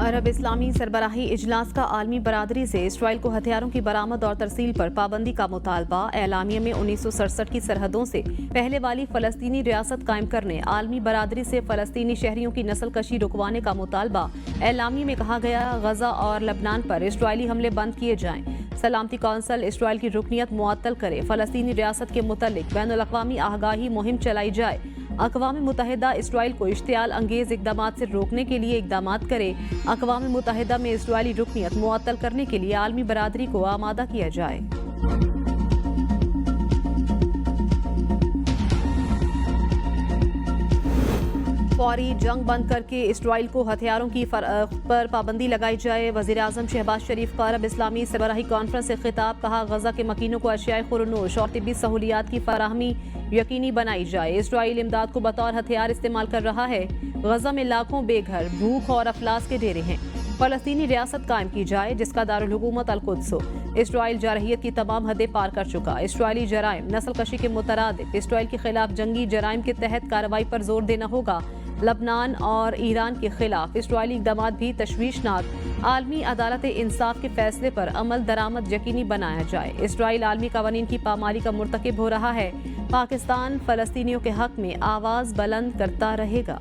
عرب اسلامی سربراہی اجلاس کا عالمی برادری سے اسرائیل کو ہتھیاروں کی برآمد اور ترسیل پر پابندی کا مطالبہ۔ اعلامیے میں 1967 کی سرحدوں سے پہلے والی فلسطینی ریاست قائم کرنے، عالمی برادری سے فلسطینی شہریوں کی نسل کشی رکوانے کا مطالبہ۔ اعلامیے میں کہا گیا غزہ اور لبنان پر اسرائیلی حملے بند کیے جائیں، سلامتی کونسل اسرائیل کی رکنیت معطل کرے، فلسطینی ریاست کے متعلق بین الاقوامی آگاہی مہم چلائی جائے، اقوام متحدہ اسرائیل کو اشتعال انگیز اقدامات سے روکنے کے لیے اقدامات کرے، اقوام متحدہ میں اسرائیلی رکنیت معطل کرنے کے لیے عالمی برادری کو آمادہ کیا جائے۔ فوری جنگ بند کر کے اسرائیل کو ہتھیاروں کی فروخت پر پابندی لگائی جائے۔ وزیراعظم شہباز شریف کا عرب اسلامی سربراہی کانفرنس سے خطاب، کہا غزہ کے مکینوں کو اشیاء خورنوش اور طبی سہولیات کی فراہمی یقینی بنائی جائے۔ اسرائیل امداد کو بطور ہتھیار استعمال کر رہا ہے۔ غزہ میں لاکھوں بے گھر، بھوک اور افلاس کے ڈیرے ہیں۔ فلسطینی ریاست قائم کی جائے جس کا دارالحکومت القدس ہو۔ اسرائیل جارحیت کی تمام حدیں پار کر چکا۔ اسرائیلی جرائم نسل کشی کے مترادف اسرائیل کے خلاف جنگی جرائم کے تحت کارروائی پر زور دینا ہوگا۔ لبنان اور ایران کے خلاف اسرائیلی اقدامات بھی تشویشناک۔ عالمی عدالت انصاف کے فیصلے پر عمل درآمد یقینی بنایا جائے۔ اسرائیل عالمی قوانین کی پامالی کا مرتکب ہو رہا ہے۔ پاکستان فلسطینیوں کے حق میں آواز بلند کرتا رہے گا۔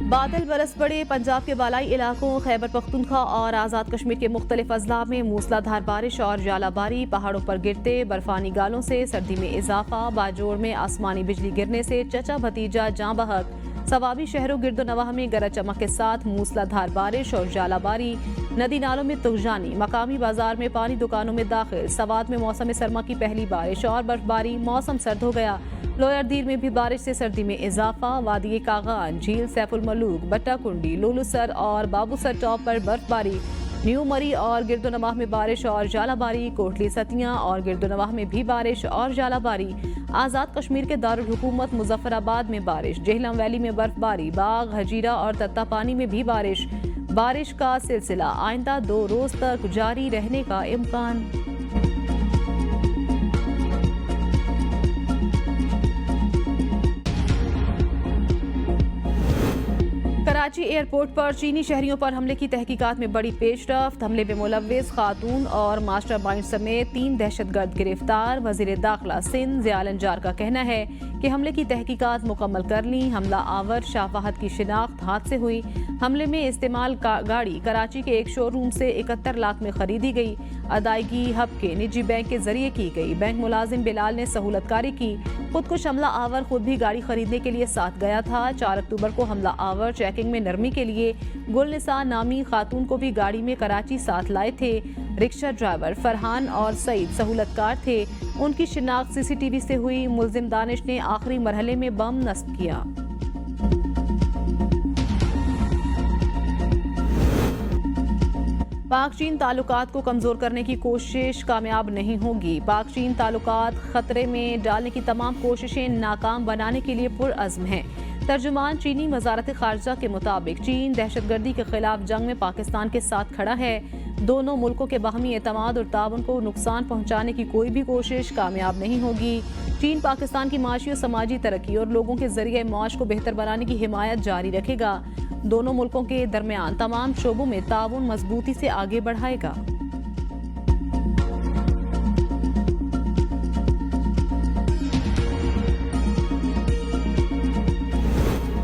بادل برس پڑے، پنجاب کے بالائی علاقوں خیبر پختونخوا اور آزاد کشمیر کے مختلف اضلاع میں موسلا دھار بارش اور ژالہ باری، پہاڑوں پر گرتے برفانی گالوں سے سردی میں اضافہ، باجوڑ میں آسمانی بجلی گرنے سے چچا بھتیجا جاں بحق، سوابی شہر و گرد و نواح میں گرج چمک کے ساتھ موسلا دھار بارش اور ژالہ باری، ندی نالوں میں تغجانی، مقامی بازار میں پانی دکانوں میں داخل، سوات میں موسم سرما کی پہلی بارش اور برفباری، موسم سرد ہو گیا۔ لوئر دیر میں بھی بارش سے سردی میں اضافہ، وادی کاغان، جھیل سیف الملوک، بٹا کنڈی، لولو سر اور بابو سر ٹاپ پر برفباری، نیو مری اور گرد و نواح میں بارش اور ژالہ باری، کوٹلی ستیاں اور گرد و نواح میں بھی بارش اور ژالہ باری، آزاد کشمیر کے دارالحکومت مظفر آباد میں بارش، جہلم ویلی میں برفباری، باغ، ہجیرہ اور تتا پانی میں بھی بارش کا سلسلہ آئندہ 2 روز تک جاری رہنے کا امکان۔ کراچی ایئرپورٹ پر چینی شہریوں پر حملے کی تحقیقات میں بڑی پیش رفت، حملے میں ملوث خاتون اور ماسٹر مائنڈ سمیت 3 دہشت گرد گرفتار۔ وزیر داخلہ سندھ ضیاء النجار کا کہنا ہے کہ حملے کی تحقیقات مکمل کر لیں۔ حملہ آور شاہ فہد کی شناخت ہاتھ سے ہوئی۔ حملے میں استعمال گاڑی کراچی کے ایک شو روم سے 71 لاکھ میں خریدی گئی، ادائیگی ہب کے نجی بینک کے ذریعے کی گئی۔ بینک ملازم بلال نے سہولت کاری کی۔ خودکش حملہ آور خود بھی گاڑی خریدنے کے لیے ساتھ گیا تھا۔ 4 اکتوبر کو حملہ آور چیکنگ میں نرمی کے لیے گل نساء نامی خاتون کو بھی گاڑی میں کراچی ساتھ لائے تھے۔ رکشہ ڈرائیور فرحان اور سعید سہولت کار تھے۔ ان کی شناخت CCTV سے ہوئی۔ ملزم دانش نے آخری مرحلے میں بم نصب کیا۔ پاک چین تعلقات کو کمزور کرنے کی کوشش کامیاب نہیں ہوگی۔ پاک چین تعلقات خطرے میں ڈالنے کی تمام کوششیں ناکام بنانے کے لیے پرعزم ہیں۔ ترجمان چینی وزارت خارجہ کے مطابق چین دہشت گردی کے خلاف جنگ میں پاکستان کے ساتھ کھڑا ہے۔ دونوں ملکوں کے باہمی اعتماد اور تعاون کو نقصان پہنچانے کی کوئی بھی کوشش کامیاب نہیں ہوگی۔ چین پاکستان کی معاشی اور سماجی ترقی اور لوگوں کے ذریعہ معاش کو بہتر بنانے کی حمایت جاری رکھے گا۔ دونوں ملکوں کے درمیان تمام شعبوں میں تعاون مضبوطی سے آگے بڑھائے گا۔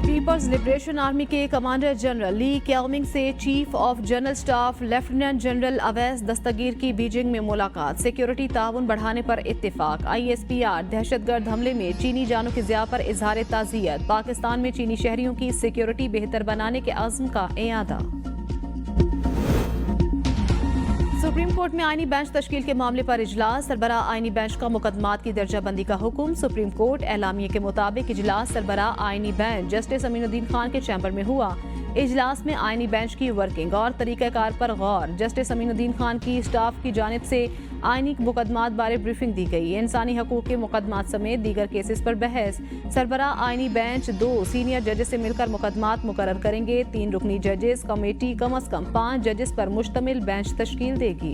پیپلز لبریشن آرمی کے کمانڈر جنرل لی کیاؤمنگ سے chief of general staff lieutenant general Awais Dastgir کی بیجنگ میں ملاقات، سیکیورٹی تعاون بڑھانے پر اتفاق۔ ISPR دہشت گرد حملے میں چینی جانوں کی ضیاع پر اظہار تعزیت، پاکستان میں چینی شہریوں کی سیکیورٹی بہتر بنانے کے عزم کا اعادہ۔ سپریم کورٹ میں آئینی بینچ تشکیل کے معاملے پر اجلاس، سربراہ آئینی بینچ کا مقدمات کی درجہ بندی کا حکم۔ سپریم کورٹ اعلامیے کے مطابق اجلاس سربراہ آئینی بینچ جسٹس امین الدین خان کے چیمبر میں ہوا۔ اجلاس میں آئینی بینچ کی ورکنگ اور طریقہ کار پر غور، جسٹس امین الدین خان کی سٹاف کی جانب سے آئینی مقدمات بارے بریفنگ دی گئی، انسانی حقوق کے مقدمات سمیت دیگر کیسز پر بحث۔ سربراہ آئینی بینچ 2 سینئر ججز سے مل کر مقدمات مقرر کریں گے۔ 3 رکنی ججز کمیٹی کم از کم 5 ججز پر مشتمل بینچ تشکیل دے گی۔